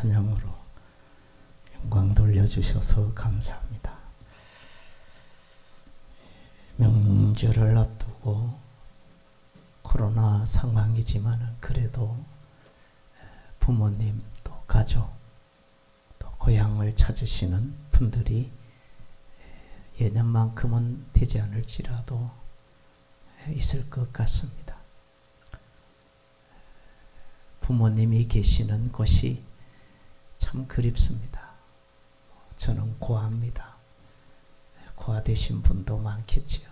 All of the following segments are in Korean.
찬양으로 영광 돌려주셔서 감사합니다. 명절을 앞두고 코로나 상황이지만 그래도 부모님 또 가족 또 고향을 찾으시는 분들이 예년만큼은 되지 않을지라도 있을 것 같습니다. 부모님이 계시는 곳이 참 그립습니다. 저는 고아입니다. 고아되신 분도 많겠지요.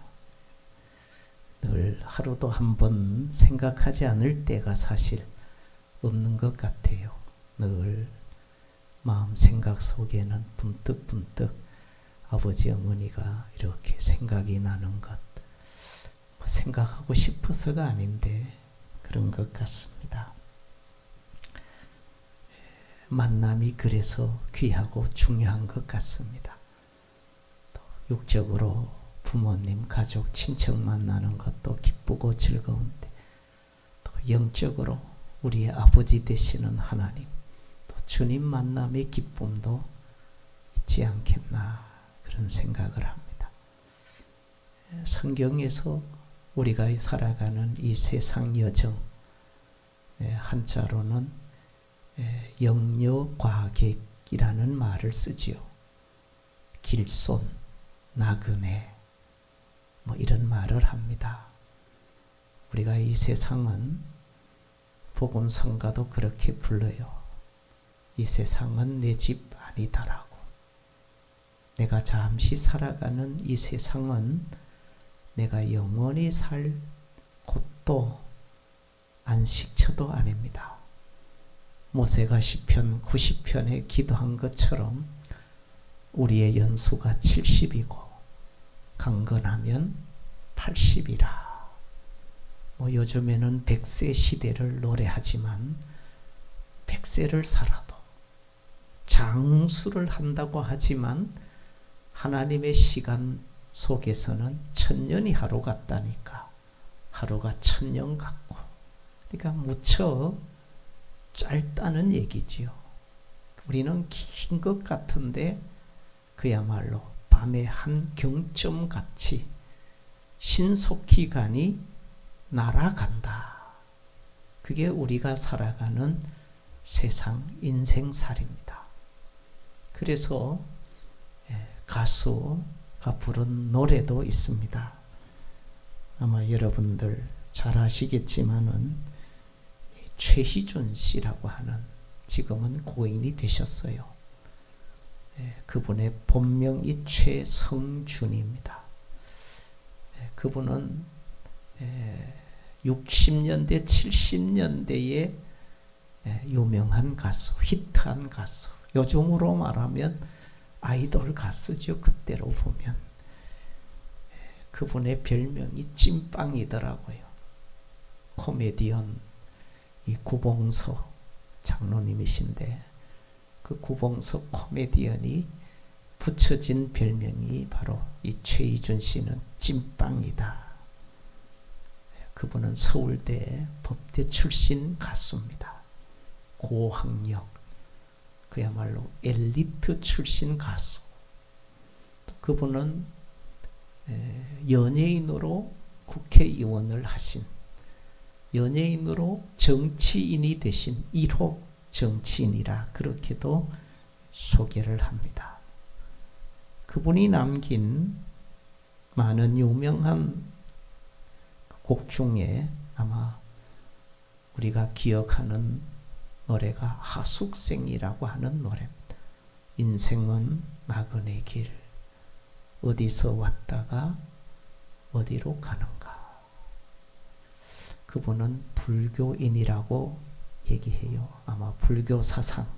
늘 하루도 한 번 생각하지 않을 때가 사실 없는 것 같아요. 늘 마음 생각 속에는 문득문득 아버지 어머니가 이렇게 생각이 나는 것, 생각하고 싶어서가 아닌데 그런 것 같습니다. 만남이 그래서 귀하고 중요한 것 같습니다. 또 육적으로 부모님, 가족, 친척 만나는 것도 기쁘고 즐거운데 또 영적으로 우리의 아버지 되시는 하나님, 또 주님 만남의 기쁨도 있지 않겠나 그런 생각을 합니다. 성경에서 우리가 살아가는 이 세상 여정, 한자로는 영려과객이라는 말을 쓰지요. 길손, 나그네 이런 말을 합니다. 우리가 이 세상은 복음성가도 그렇게 불러요. 이 세상은 내 집 아니다라고. 내가 잠시 살아가는 이 세상은 내가 영원히 살 곳도 안식처도 아닙니다. 모세가 시편 90편에 기도한 것처럼 우리의 연수가 70이고 강건하면 80이라. 요즘에는 100세 시대를 노래하지만 100세를 살아도 장수를 한다고 하지만 하나님의 시간 속에서는 1000년이 하루 같다니까. 하루가 1000년 같고. 그러니까 무척 짧다는 얘기지요. 우리는 긴 것 같은데 그야말로 밤의 한 경점같이 신속기간이 날아간다. 그게 우리가 살아가는 세상 인생살입니다. 그래서 가수가 부른 노래도 있습니다. 아마 여러분들 잘 아시겠지만은 최희준 씨라고 하는, 지금은 고인이 되셨어요. 그분의 본명이 최성준입니다. 그분은 60년대 70년대에 유명한 가수, 히트한 가수, 요즘으로 말하면 아이돌 가수죠. 그때로 보면. 그분의 별명이 찐빵이더라고요. 코미디언 이 구봉서 장로님이신데 그 구봉서 코미디언이 붙여진 별명이 바로 이 최희준 씨는 찐빵이다. 그분은 서울대 법대 출신 가수입니다. 고학력, 그야말로 엘리트 출신 가수. 그분은 연예인으로 국회의원을 하신, 연예인으로 정치인이 되신 1호 정치인이라 그렇게도 소개를 합니다. 그분이 남긴 많은 유명한 곡 중에 아마 우리가 기억하는 노래가 하숙생이라고 하는 노래입니다. 인생은 나그네 길, 어디서 왔다가 어디로 가는가. 그분은 불교인이라고 얘기해요. 아마 불교 사상이라고도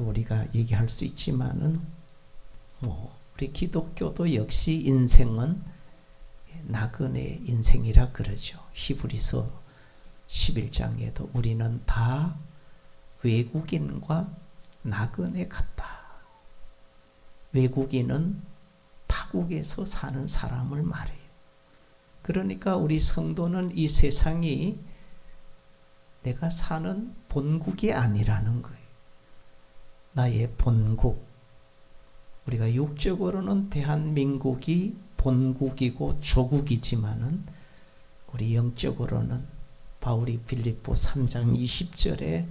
우리가 얘기할 수 있지만은 우리 기독교도 역시 인생은 나그네 인생이라 그러죠. 히브리서 11장에도 우리는 다 외국인과 나그네 같다. 외국인은 타국에서 사는 사람을 말해요. 그러니까 우리 성도는 이 세상이 내가 사는 본국이 아니라는 거예요. 나의 본국, 우리가 육적으로는 대한민국이 본국이고 조국이지만은 우리 영적으로는 바울이 빌립보 3장 20절에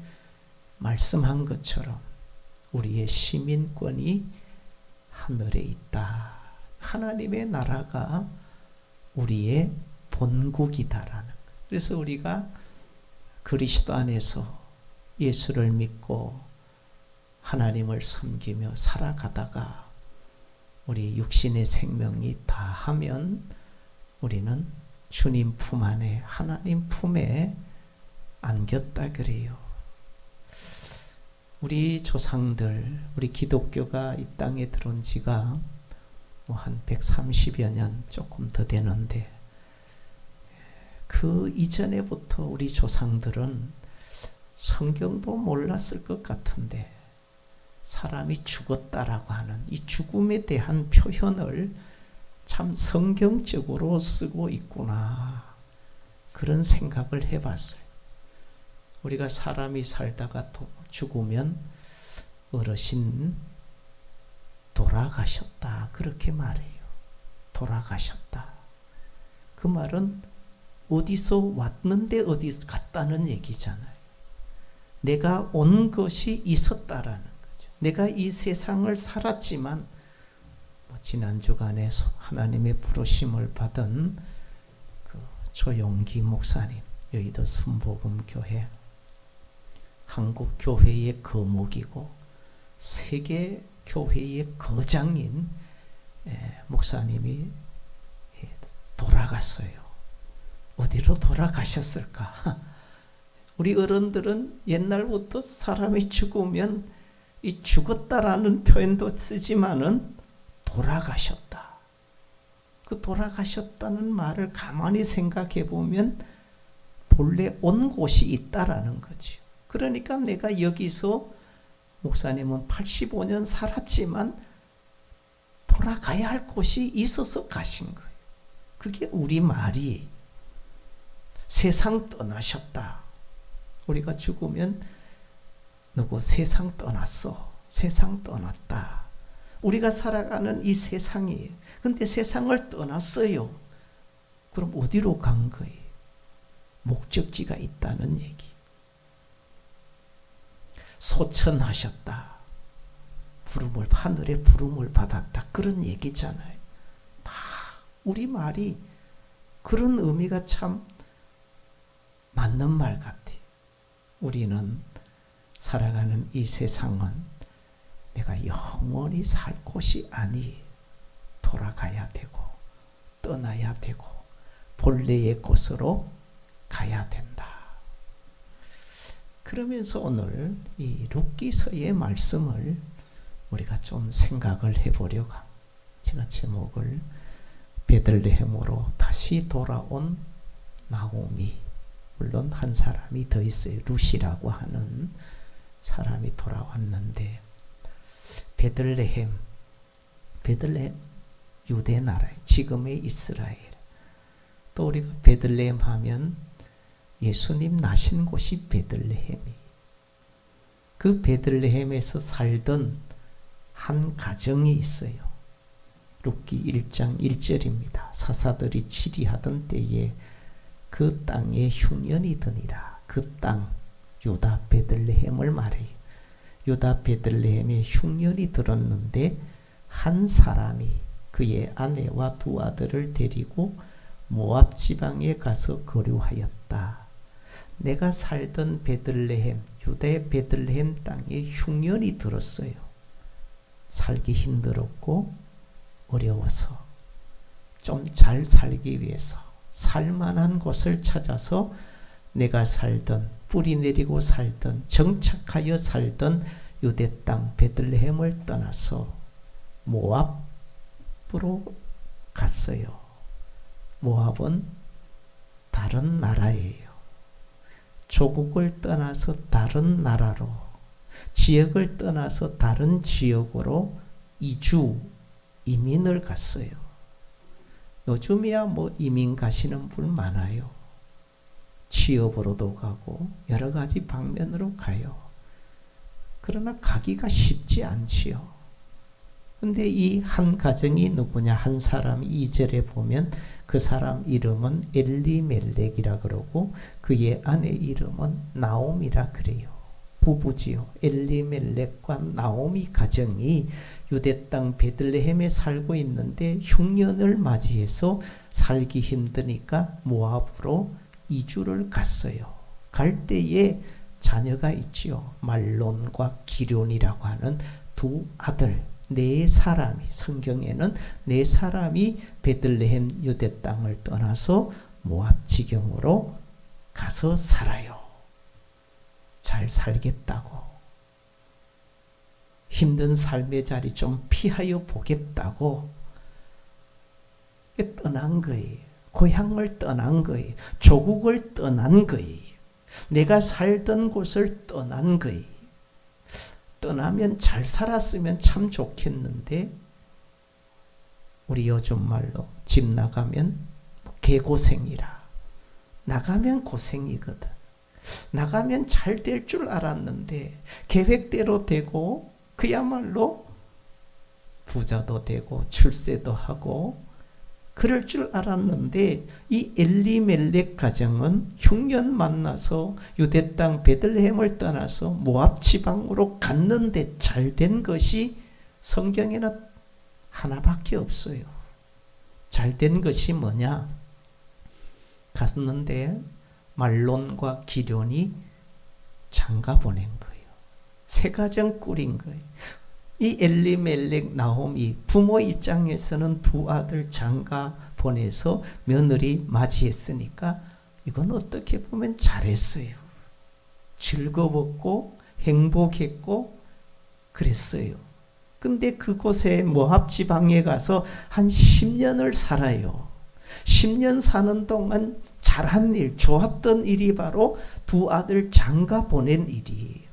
말씀한 것처럼 우리의 시민권이 하늘에 있다. 하나님의 나라가 우리의 본국이다라는 것. 그래서 우리가 그리스도 안에서 예수를 믿고 하나님을 섬기며 살아가다가 우리 육신의 생명이 다하면 우리는 주님 품 안에 하나님 품에 안겼다 그래요. 우리 조상들, 우리 기독교가 이 땅에 들어온 지가 한 130여 년 조금 더 되는데 그 이전에부터 우리 조상들은 성경도 몰랐을 것 같은데 사람이 죽었다라고 하는 이 죽음에 대한 표현을 참 성경적으로 쓰고 있구나, 그런 생각을 해봤어요. 우리가 사람이 살다가 죽으면 어르신 돌아가셨다 그렇게 말해요. 돌아가셨다. 그 말은 어디서 왔는데 어디 갔다는 얘기잖아요. 내가 온 것이 있었다라는 거죠. 내가 이 세상을 살았지만 지난 주간에 하나님의 부르심을 받은 그 조용기 목사님, 여의도 순복음교회 한국 교회의 거목이고 세계 교회의 거장인 목사님이 돌아갔어요. 어디로 돌아가셨을까? 우리 어른들은 옛날부터 사람이 죽으면 이 죽었다라는 표현도 쓰지만은 돌아가셨다. 그 돌아가셨다는 말을 가만히 생각해 보면 본래 온 곳이 있다라는 거죠. 그러니까 내가 여기서 목사님은 85년 살았지만 돌아가야 할 곳이 있어서 가신 거예요. 그게 우리 말이 세상 떠나셨다. 우리가 죽으면 누구 세상 떠났어. 세상 떠났다. 우리가 살아가는 이 세상이에요. 근데 세상을 떠났어요. 그럼 어디로 간 거예요? 목적지가 있다는 얘기. 소천하셨다. 부름을, 하늘의 부름을 받았다. 그런 얘기잖아요. 다 우리 말이 그런 의미가 참 맞는 말 같아요. 우리는 살아가는 이 세상은 내가 영원히 살 곳이 아니, 돌아가야 되고 떠나야 되고 본래의 곳으로 가야 된다. 그러면서 오늘 이 룻기서의 말씀을 우리가 좀 생각을 해보려고 제가 제목을 베들레헴으로 다시 돌아온 나오미, 물론 한 사람이 더 있어요. 룻이라고 하는 사람이 돌아왔는데 베들레헴 유대 나라에 지금의 이스라엘. 또 우리가 베들레헴 하면 예수님 나신 곳이 베들레헴이. 그 베들레헴에서 살던 한 가정이 있어요. 룻기 1장 1절입니다. 사사들이 치리하던 때에 그 땅에 흉년이 드니라. 그 땅 유다 베들레헴을 말해요. 유다 베들레헴에 흉년이 들었는데 한 사람이 그의 아내와 두 아들을 데리고 모압 지방에 가서 거류하였다. 내가 살던 베들레헴, 유다의 베들레헴 땅에 흉년이 들었어요. 살기 힘들었고 어려워서 좀 잘 살기 위해서 살만한 곳을 찾아서 내가 살던, 뿌리 내리고 살던, 정착하여 살던 유대 땅 베들레헴을 떠나서 모압으로 갔어요. 모압은 다른 나라예요. 조국을 떠나서 다른 나라로, 지역을 떠나서 다른 지역으로 이민을 갔어요. 요즘이야 이민 가시는 분 많아요. 취업으로도 가고 여러 가지 방면으로 가요. 그러나 가기가 쉽지 않지요. 근데 이 한 가정이 누구냐? 한 사람이 2절에 보면 그 사람 이름은 엘리멜렉이라 그러고 그의 아내 이름은 나옴이라 그래요. 부부지요. 엘리멜렉과 나오미 가정이 유대 땅 베들레헴에 살고 있는데 흉년을 맞이해서 살기 힘드니까 모압으로 이주를 갔어요. 갈 때에 자녀가 있지요. 말론과 기럨이라고 하는 두 아들, 네 사람이, 성경에는 네 사람이 베들레헴 유대 땅을 떠나서 모압 지경으로 가서 살아요. 잘 살겠다고, 힘든 삶의 자리 좀 피하여 보겠다고 떠난 거예요. 고향을 떠난 거예요. 조국을 떠난 거예요. 내가 살던 곳을 떠난 거예요. 떠나면 잘 살았으면 참 좋겠는데 우리 요즘 말로 집 나가면 개고생이라. 나가면 고생이거든. 나가면 잘 될 줄 알았는데 계획대로 되고 그야말로 부자도 되고 출세도 하고 그럴 줄 알았는데 이 엘리멜렉 가정은 흉년 만나서 유대 땅 베들레헴을 떠나서 모압 지방으로 갔는데 잘된 것이 성경에는 하나밖에 없어요. 잘된 것이 뭐냐? 갔는데 말론과 기럨이 장가 보낸 거예요. 새 가정 꾸린 거예요. 이 엘리멜렉 나홈이 부모 입장에서는 두 아들 장가 보내서 며느리 맞이했으니까 이건 어떻게 보면 잘했어요. 즐거웠고 행복했고 그랬어요. 근데 그곳에 모압 지방에 가서 한 10년을 살아요. 10년 사는 동안 잘한 일, 좋았던 일이 바로 두 아들 장가 보낸 일이에요.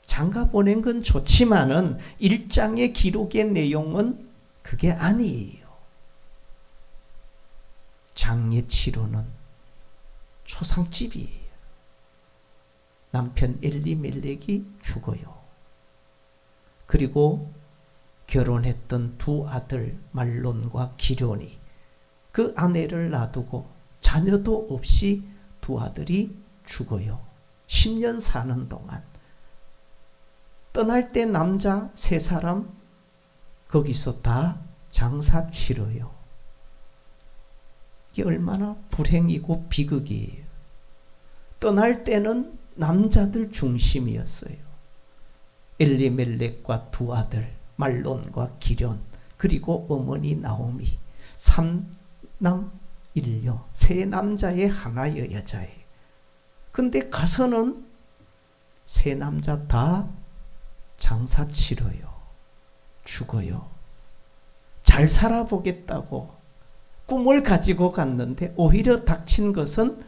장가 보낸 건 좋지만은 1장의 기록의 내용은 그게 아니에요. 장례 치르는 초상집이에요. 남편 엘리멜렉이 죽어요. 그리고 결혼했던 두 아들 말론과 기럨이 그 아내를 놔두고 자녀도 없이 두 아들이 죽어요. 10년 사는 동안. 떠날 때 남자 세 사람 거기서 다 장사 치러요. 이게 얼마나 불행이고 비극이에요. 떠날 때는 남자들 중심이었어요. 엘리멜렉과 두 아들 말론과 기럨 그리고 어머니 나오미 3남 1녀 세 남자의 하나의 여자예요. 근데 가서는 세 남자 다 장사 치러요. 죽어요. 잘 살아보겠다고 꿈을 가지고 갔는데 오히려 닥친 것은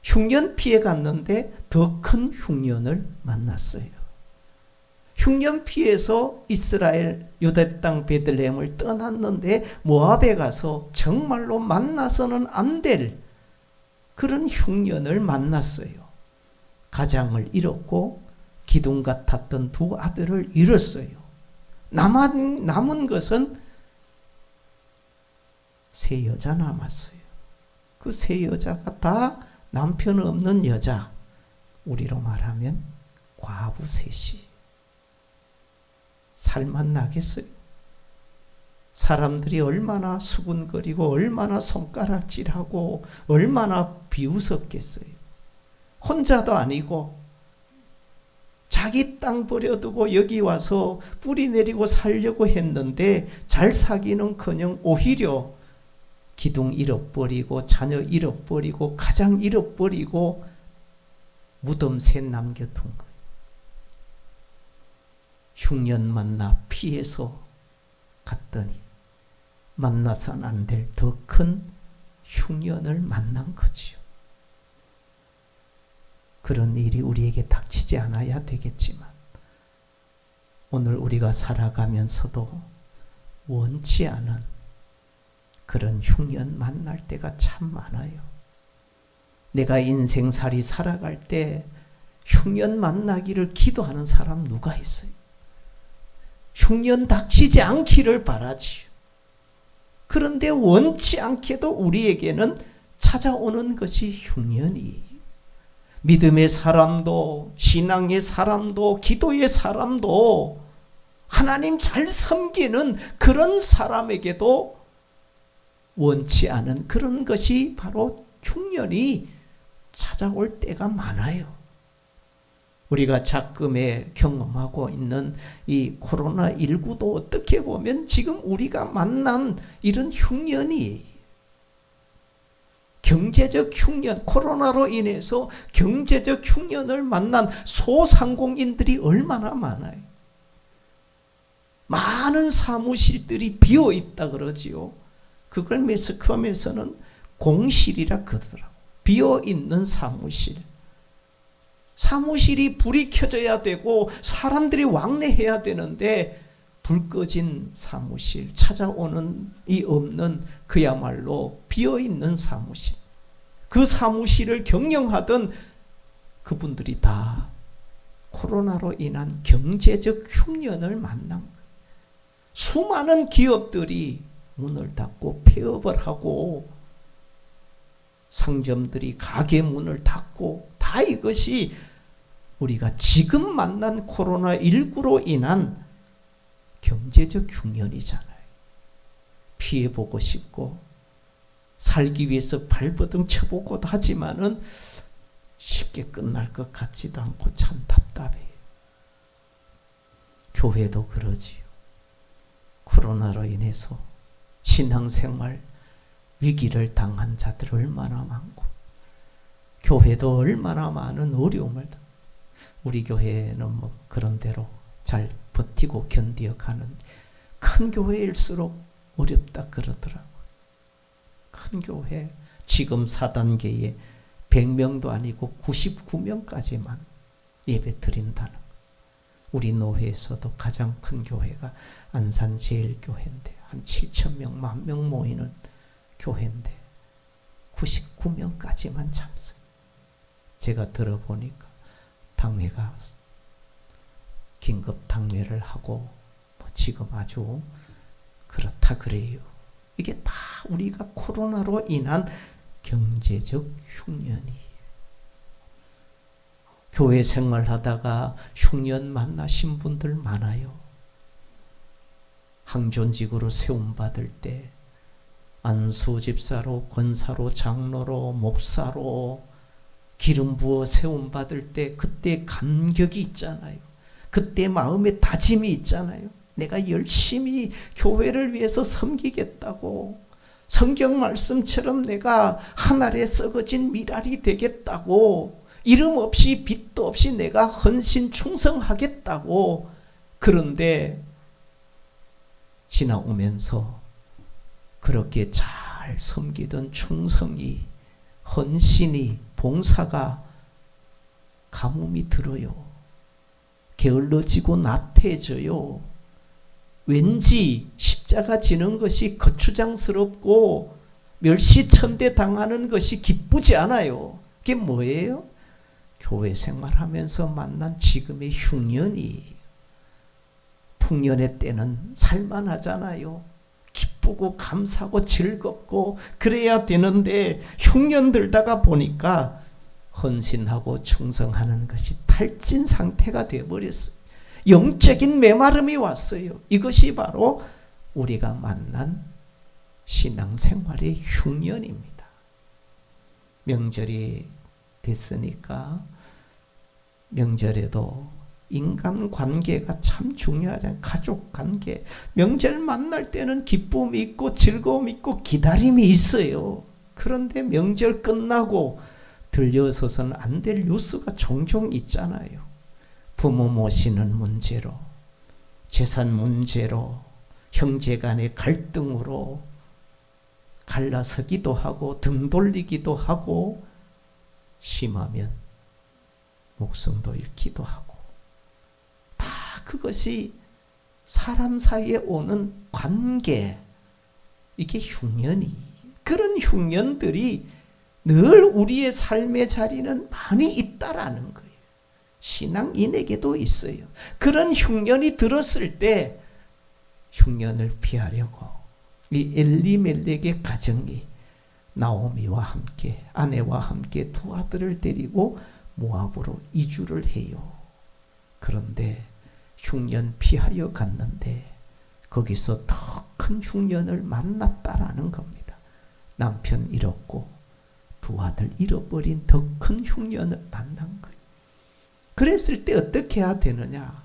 흉년 피해 갔는데 더 큰 흉년을 만났어요. 흉년 피해서 이스라엘 유대 땅 베들레헴을 떠났는데 모압에 가서 정말로 만나서는 안 될 그런 흉년을 만났어요. 가장을 잃었고 기둥 같았던 두 아들을 잃었어요. 남은 것은 세 여자 남았어요. 그 세 여자가 다 남편 없는 여자, 우리로 말하면 과부 셋이. 살맛 나겠어요? 사람들이 얼마나 수군거리고 얼마나 손가락질하고 얼마나 비웃었겠어요. 혼자도 아니고 자기 땅 버려두고 여기 와서 뿌리 내리고 살려고 했는데 잘 사기는커녕 오히려 기둥 잃어버리고 자녀 잃어버리고 가장 잃어버리고 무덤 셋 남겨둔 거예요. 흉년 만나 피해서 갔더니 만나선 안 될 더 큰 흉년을 만난 거지요. 그런 일이 우리에게 닥치지 않아야 되겠지만 오늘 우리가 살아가면서도 원치 않은 그런 흉년 만날 때가 참 많아요. 내가 인생살이 살아갈 때 흉년 만나기를 기도하는 사람 누가 있어요? 흉년 닥치지 않기를 바라지요. 그런데 원치 않게도 우리에게는 찾아오는 것이 흉년이. 믿음의 사람도, 신앙의 사람도, 기도의 사람도, 하나님 잘 섬기는 그런 사람에게도 원치 않은 그런 것이 바로 흉년이 찾아올 때가 많아요. 우리가 작금에 경험하고 있는 이 코로나19도 어떻게 보면 지금 우리가 만난 이런 흉년이, 경제적 흉년, 코로나로 인해서 경제적 흉년을 만난 소상공인들이 얼마나 많아요. 많은 사무실들이 비어 있다 그러지요. 그걸 매스컴에서는 공실이라 그러더라고. 비어 있는 사무실. 사무실이 불이 켜져야 되고 사람들이 왕래해야 되는데 불 꺼진 사무실, 찾아오는 이 없는 그야말로 비어있는 사무실, 그 사무실을 경영하던 그분들이 다 코로나로 인한 경제적 흉년을 만난 거예요. 수많은 기업들이 문을 닫고 폐업을 하고 상점들이 가게 문을 닫고, 다 이것이 우리가 지금 만난 코로나19로 인한 경제적 흉년이잖아요. 피해보고 싶고 살기 위해서 발버둥 쳐보고도 하지만은 쉽게 끝날 것 같지도 않고 참 답답해요. 교회도 그러지요. 코로나로 인해서 신앙생활 위기를 당한 자들 얼마나 많고, 교회도 얼마나 많은 어려움을 당하고, 우리 교회는 뭐 그런 대로 잘 버티고 견디어 가는, 큰 교회일수록 어렵다 그러더라고요. 큰 교회, 지금 4단계에 100명도 아니고 99명까지만 예배 드린다는 거. 우리 노회에서도 가장 큰 교회가 안산제일교회인데 한 7,000명, 10,000명 모이는 교회인데 99명까지만 참석. 제가 들어보니까 당회가 긴급 당회를 하고 뭐 지금 아주 그렇다 그래요. 이게 다 우리가 코로나로 인한 경제적 흉년이에요. 교회 생활하다가 흉년 만나신 분들 많아요. 항존직으로 세움받을 때 안수 집사로, 권사로, 장로로, 목사로 기름 부어 세움받을 때 그때 감격이 있잖아요. 그때 마음에 다짐이 있잖아요. 내가 열심히 교회를 위해서 섬기겠다고, 성경 말씀처럼 내가 하늘에 썩어진 미랄이 되겠다고, 이름 없이 빚도 없이 내가 헌신 충성하겠다고. 그런데 지나오면서 그렇게 잘 섬기던 충성이, 헌신이, 봉사가 가뭄이 들어요. 게을러지고 나태해져요. 왠지 십자가 지는 것이 거추장스럽고 멸시천대 당하는 것이 기쁘지 않아요. 그게 뭐예요? 교회 생활하면서 만난 지금의 흉년이. 풍년의 때는 살만하잖아요. 기쁘고 감사하고 즐겁고 그래야 되는데 흉년 들다가 보니까 헌신하고 충성하는 것이 탈진 상태가 되어버렸어요. 영적인 메마름이 왔어요. 이것이 바로 우리가 만난 신앙생활의 흉년입니다. 명절이 됐으니까 명절에도 인간관계가 참 중요하잖아요. 가족관계. 명절 만날 때는 기쁨이 있고 즐거움이 있고 기다림이 있어요. 그런데 명절 끝나고 들려서서는 안 될 뉴스가 종종 있잖아요. 부모 모시는 문제로, 재산 문제로, 형제간의 갈등으로 갈라서기도 하고 등 돌리기도 하고, 심하면 목숨도 잃기도 하고, 다 그것이 사람 사이에 오는 관계, 이게 흉년이, 그런 흉년들이 늘 우리의 삶의 자리는 많이 있다라는 거예요. 신앙인에게도 있어요. 그런 흉년이 들었을 때 흉년을 피하려고 이 엘리멜렉의 가정이 나오미와 함께 아내와 함께 두 아들을 데리고 모압으로 이주를 해요. 그런데 흉년 피하여 갔는데 거기서 더 큰 흉년을 만났다라는 겁니다. 남편 잃었고 두 아들 잃어버린 더 큰 흉년을 만난 거예요. 그랬을 때 어떻게 해야 되느냐?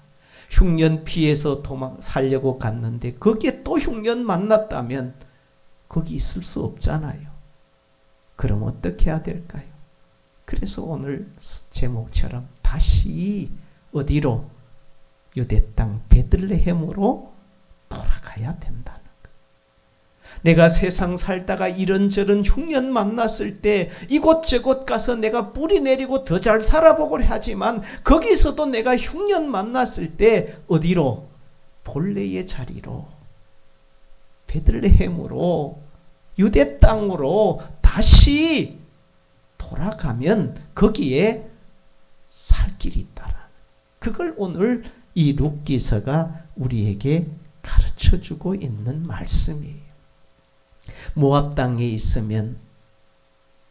흉년 피해서 도망 살려고 갔는데 거기에 또 흉년 만났다면 거기 있을 수 없잖아요. 그럼 어떻게 해야 될까요? 그래서 오늘 제목처럼 다시 어디로? 유대 땅 베들레헴으로 돌아가야 된다는 것. 내가 세상 살다가 이런저런 흉년 만났을 때 이곳저곳 가서 내가 뿌리 내리고 더 잘 살아보고 하지만 거기서도 내가 흉년 만났을 때 어디로? 본래의 자리로 베들레헴으로 유대 땅으로 다시 돌아가면 거기에 살 길이 있다라는 그걸 오늘 이 룻기서가 우리에게 가르쳐주고 있는 말씀이에요. 모압 땅에 있으면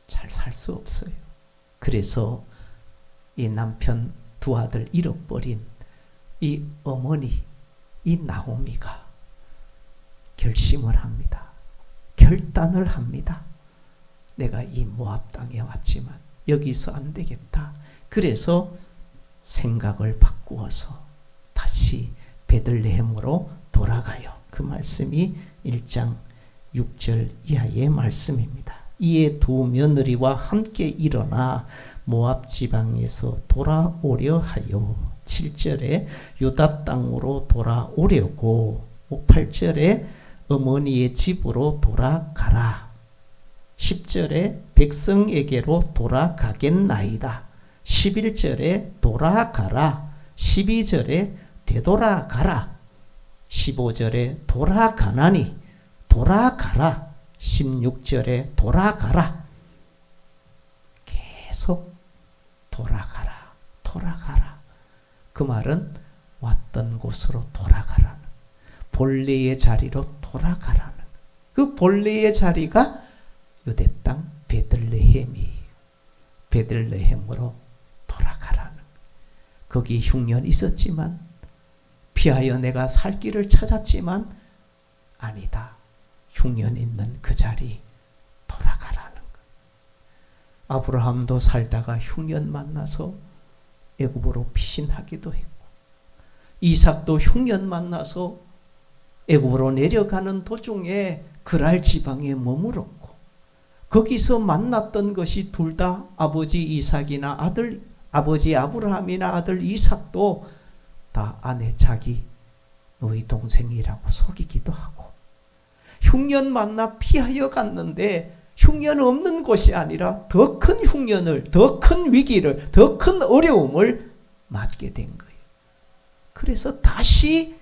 잘 살 수 없어요. 그래서 이 남편 두 아들 잃어버린 이 어머니 이 나오미가 결심을 합니다. 결단을 합니다. 내가 이 모압 땅에 왔지만 여기서 안 되겠다. 그래서 생각을 바꾸어서 다시 베들레헴으로 돌아가요. 그 말씀이 1장 6절 이하의 말씀입니다. 이에 두 며느리와 함께 일어나 모압 지방에서 돌아오려 하여 7절에 유다 땅으로 돌아오려고 8절에 어머니의 집으로 돌아가라. 10절에 백성에게로 돌아가겠나이다. 11절에 돌아가라. 12절에 되돌아가라. 15절에 돌아가나니 돌아가라. 16절에 돌아가라. 계속 돌아가라. 돌아가라. 그 말은 왔던 곳으로 돌아가라는 본래의 자리로 돌아가라는 그 본래의 자리가 유대 땅 베들레헴이에요. 베들레헴으로 돌아가라는 거기 흉년이 있었지만 피하여 내가 살 길을 찾았지만 아니다. 흉년 있는 그 자리 돌아가라는 것. 아브라함도 살다가 흉년 만나서 애굽으로 피신하기도 했고 이삭도 흉년 만나서 애굽으로 내려가는 도중에 그랄 지방에 머물었고 거기서 만났던 것이 둘 다 아버지 이삭이나 아버지 아브라함이나 아들 이삭도 다 아내 자기 너희 동생이라고 속이기도 하고 흉년 만나 피하여 갔는데 흉년 없는 곳이 아니라 더 큰 흉년을, 더 큰 위기를, 더 큰 어려움을 맞게 된 거예요. 그래서 다시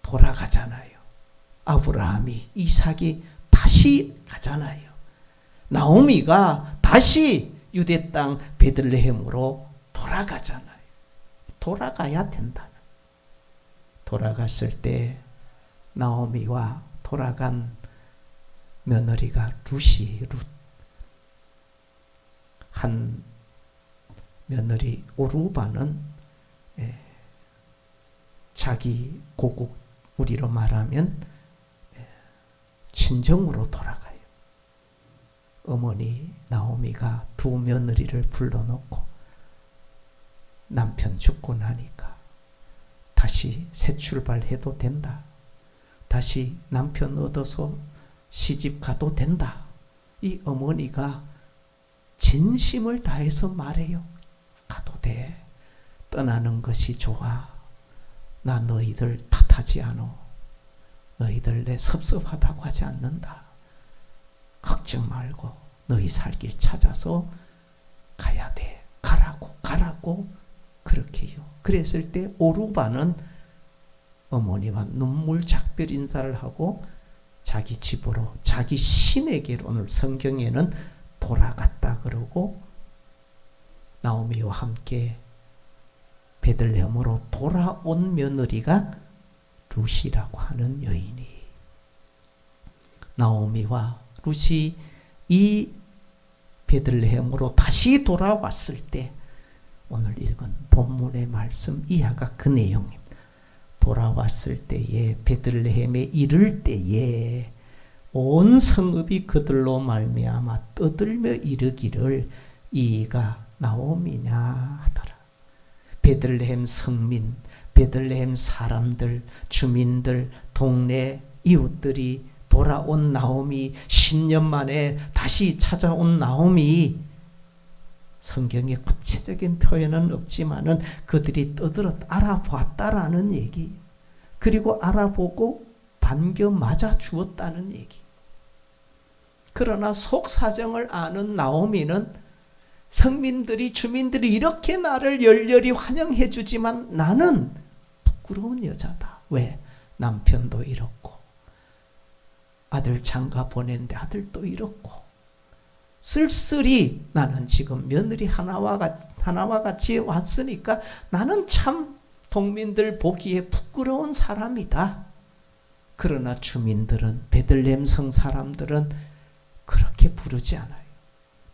돌아가잖아요. 아브라함이, 이삭이 다시 가잖아요. 나오미가 다시 유대 땅 베들레헴으로 돌아가잖아요. 돌아가야 된다. 돌아갔을 때 나오미와 돌아간 며느리가 룻이에요. 룻. 한 며느리 오르바는 자기 고국 우리로 말하면 친정으로 돌아가요. 어머니 나오미가 두 며느리를 불러놓고 남편 죽고 나니까 다시 새 출발해도 된다. 다시 남편 얻어서 시집 가도 된다. 이 어머니가 진심을 다해서 말해요. 가도 돼. 떠나는 것이 좋아. 나 너희들 탓하지 않아. 너희들 내 섭섭하다고 하지 않는다. 걱정 말고 너희 살 길 찾아서 가야 돼. 가라고 그렇게 해요. 그랬을 때 오르바는 어머니와 눈물 작별 인사를 하고 자기 집으로 자기 신에게로 오늘 성경에는 돌아갔다 그러고 나오미와 함께 베들레헴으로 돌아온 며느리가 룻이라고 하는 여인이, 나오미와 룻이 이 베들레헴으로 다시 돌아왔을 때 오늘 읽은 본문의 말씀 이하가 그 내용입니다. 돌아왔을 때에 베들레헴에 이를 때에 온 성읍이 그들로 말미암아 떠들며 이르기를 이가 나오미냐 하더라. 베들레헴 성민, 베들레헴 사람들, 주민들, 동네 이웃들이 돌아온 나오미, 10년 만에 다시 찾아온 나오미, 성경에 구체적인 표현은 없지만은 그들이 떠들어 알아보았다라는 얘기, 그리고 알아보고 반겨 맞아 주었다는 얘기. 그러나 속 사정을 아는 나오미는 성민들이, 주민들이 이렇게 나를 열렬히 환영해 주지만 나는 부끄러운 여자다. 왜? 남편도 잃었고 아들 장가 보냈는데 아들도 잃었고 쓸쓸히 나는 지금 며느리 하나와 같이 왔으니까 나는 참 동민들 보기에 부끄러운 사람이다. 그러나 주민들은, 베들레헴 성 사람들은 그렇게 부르지 않아요.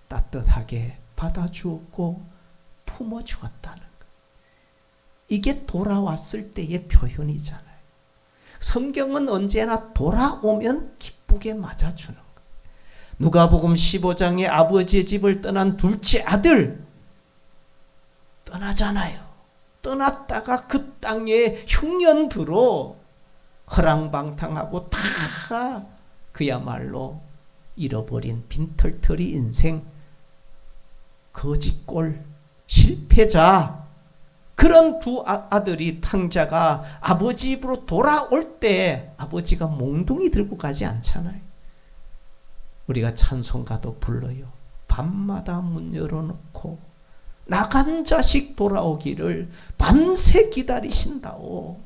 따뜻하게 받아주었고 품어주었다는 것. 이게 돌아왔을 때의 표현이잖아요. 성경은 언제나 돌아오면 기쁘게 맞아주는 거예요. 누가복음 15장에 아버지의 집을 떠난 둘째 아들 떠나잖아요. 떠났다가 그 땅에 흉년 들어 허랑방탕하고 다 그야말로 잃어버린 빈털터리 인생, 거지꼴, 실패자, 그런 두 아들이, 탕자가 아버지 집으로 돌아올 때 아버지가 몽둥이 들고 가지 않잖아요. 우리가 찬송가도 불러요. 밤마다 문 열어놓고 나간 자식 돌아오기를 밤새 기다리신다오.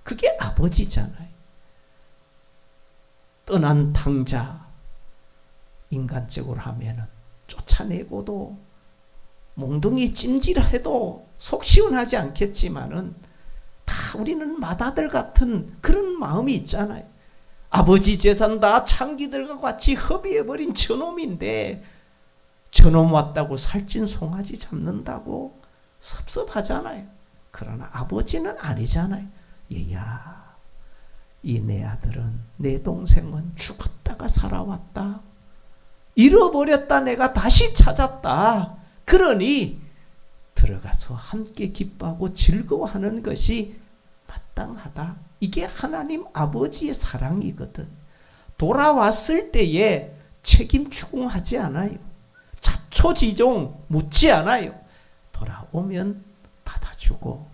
그게 아버지잖아요. 떠난 탕자, 인간적으로 하면은 쫓아내고도 몽둥이 찜질해도 속 시원하지 않겠지만은 다 우리는 맏아들 같은 그런 마음이 있잖아요. 아버지 재산 다 창기들과 같이 허비해버린 저놈인데 저놈 왔다고 살찐 송아지 잡는다고 섭섭하잖아요. 그러나 아버지는 아니잖아요. 얘야, 이 내 아들은, 내 동생은 죽었다가 살아왔다. 잃어버렸다 내가 다시 찾았다. 그러니 들어가서 함께 기뻐하고 즐거워하는 것이 마땅하다. 이게 하나님 아버지의 사랑이거든. 돌아왔을 때에 책임 추궁하지 않아요. 자초지종 묻지 않아요. 돌아오면 받아주고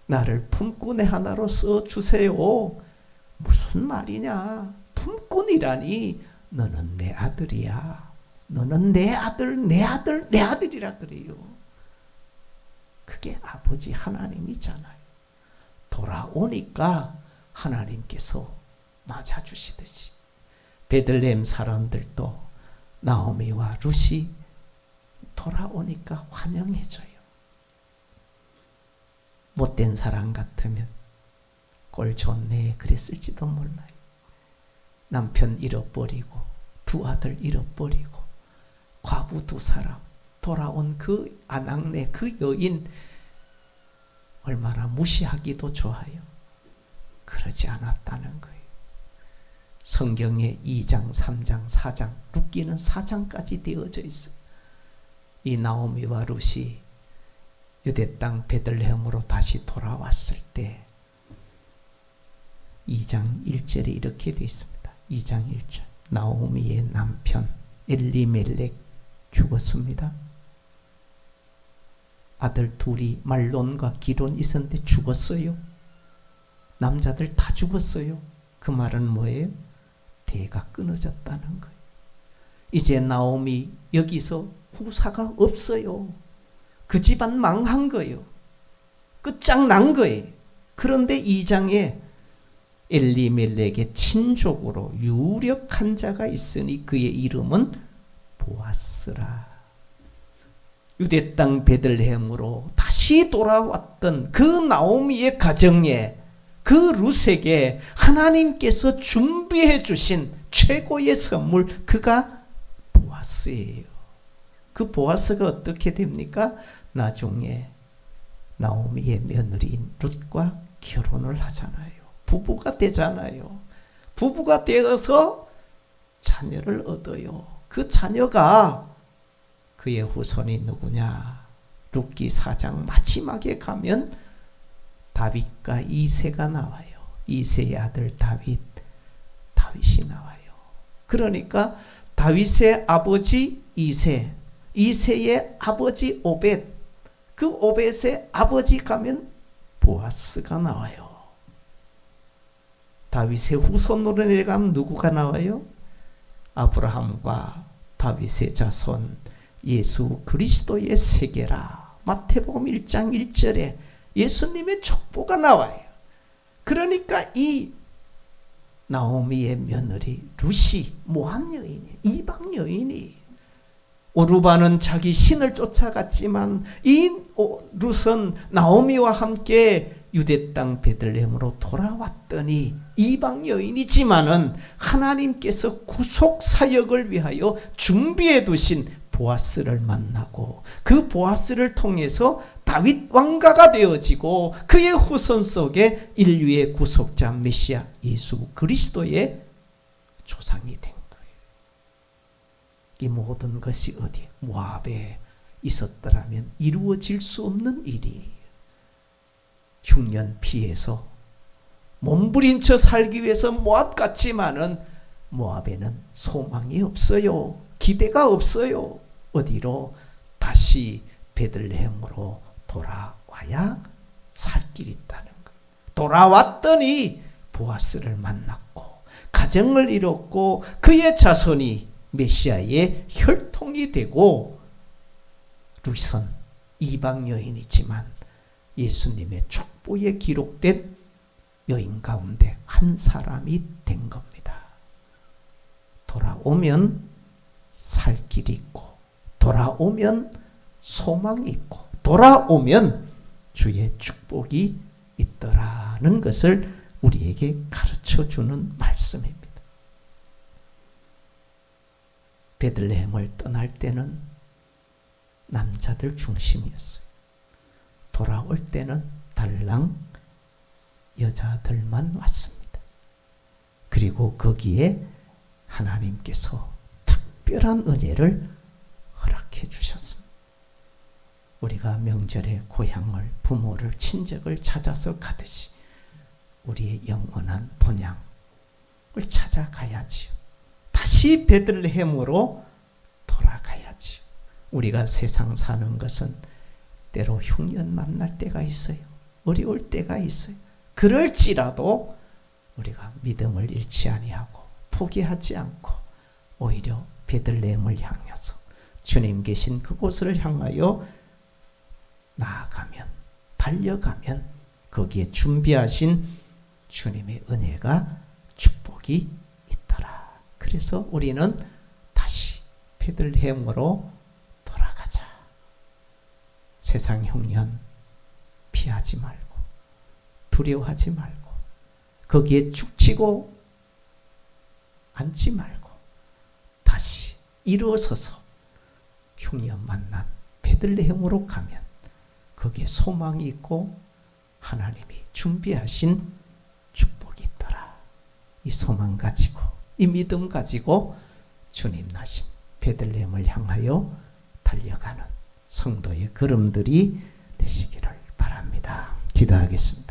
나를 품꾼의 하나로 써주세요. 무슨 말이냐? 품꾼이라니 너는 내 아들이야. 너는 내 아들, 내 아들, 내 아들이라 그래요. 그게 아버지 하나님이잖아요. 돌아오니까 하나님께서 맞아주시듯이 베들레헴 사람들도 나오미와 룻이 돌아오니까 환영해줘요. 못된 사람 같으면 꼴 좋네 그랬을지도 몰라요. 남편 잃어버리고 두 아들 잃어버리고 과부 두 사람 돌아온 그 아낙네 그 여인 얼마나 무시하기도 좋아요. 그러지 않았다는 거예요. 성경에 2장, 3장, 4장, 룻기는 4장까지 되어져 있어요. 이 나오미와 룻이 유대 땅 베들레헴으로 다시 돌아왔을 때 2장 1절에 이렇게 되어 있습니다. 2장 1절. 나오미의 남편 엘리멜렉 죽었습니다. 아들 둘이 말론과 기론 있었는데 죽었어요. 남자들 다 죽었어요. 그 말은 뭐예요? 대가 끊어졌다는 거예요. 이제 나오미 여기서 후사가 없어요. 그 집안 망한 거예요. 끝장난 거예요. 그런데 2장에 엘리멜렉의 친족으로 유력한 자가 있으니 그의 이름은 보아스라. 유대 땅 베들레헴으로 다시 돌아왔던 그 나오미의 가정에, 그 룻에게 하나님께서 준비해 주신 최고의 선물, 그가 보아스예요. 그 보아스가 어떻게 됩니까? 나중에 나오미의 며느리인 룻과 결혼을 하잖아요. 부부가 되잖아요. 부부가 되어서 자녀를 얻어요. 그 자녀가, 그의 후손이 누구냐? 룻기 4장 마지막에 가면 다윗과 이새가 나와요. 이새의 아들 다윗이 나와요. 그러니까 다윗의 아버지 이새, 이새의 아버지 오벳, 그 오벳의 아버지 가면 보아스가 나와요. 다윗의 후손으로 내려가면 누구가 나와요? 아브라함과 다윗의 자손 예수 그리스도의 세계라. 마태복음 1장 1절에 예수님의 족보가 나와요. 그러니까 이 나오미의 며느리 룻이 모함 여인이, 이방 여인이, 오르바는 자기 신을 쫓아갔지만 이 룻은 나오미와 함께 유대 땅 베들레헴으로 돌아왔더니 이방 여인이지만은 하나님께서 구속 사역을 위하여 준비해 두신 보아스를 만나고, 그 보아스를 통해서 다윗 왕가가 되어지고 그의 후손 속에 인류의 구속자 메시아 예수 그리스도의 조상이 된 거예요. 이 모든 것이 어디? 모압에 있었더라면 이루어질 수 없는 일이, 흉년 피해서 몸부림쳐 살기 위해서 모압 갔지만은 모압에는 소망이 없어요. 기대가 없어요. 어디로? 다시 베들레헴으로 돌아와야 살 길이 있다는 거예요. 돌아왔더니 보아스를 만났고 가정을 이뤘고 그의 자손이 메시아의 혈통이 되고, 룻은 이방 여인이지만 예수님의 족보에 기록된 여인 가운데 한 사람이 된 겁니다. 돌아오면 살 길이 있고, 돌아오면 소망이 있고, 돌아오면 주의 축복이 있더라는 것을 우리에게 가르쳐 주는 말씀입니다. 베들레헴을 떠날 때는 남자들 중심이었어요. 돌아올 때는 달랑 여자들만 왔습니다. 그리고 거기에 하나님께서 특별한 은혜를 허락해 주셨습니다. 우리가 명절에 고향을, 부모를, 친척을 찾아서 가듯이 우리의 영원한 본향을 찾아가야지요. 다시 베들레헴으로 돌아가야지요. 우리가 세상 사는 것은 때로 흉년 만날 때가 있어요. 어려울 때가 있어요. 그럴지라도 우리가 믿음을 잃지 아니하고 포기하지 않고 오히려 베들레헴을 향해서 주님 계신 그곳을 향하여 나아가면, 달려가면 거기에 준비하신 주님의 은혜가, 축복이 있더라. 그래서 우리는 다시 베들레헴으로 돌아가자. 세상 흉년 피하지 말고 두려워하지 말고 거기에 죽치고 앉지 말고 다시 일어서서 흉년 만난 베들레헴으로 가면 거기에 소망이 있고 하나님이 준비하신 축복이 있더라. 이 소망 가지고, 이 믿음 가지고 주님 나신 베들레헴을 향하여 달려가는 성도의 걸음들이 되시기를 바랍니다. 기도하겠습니다.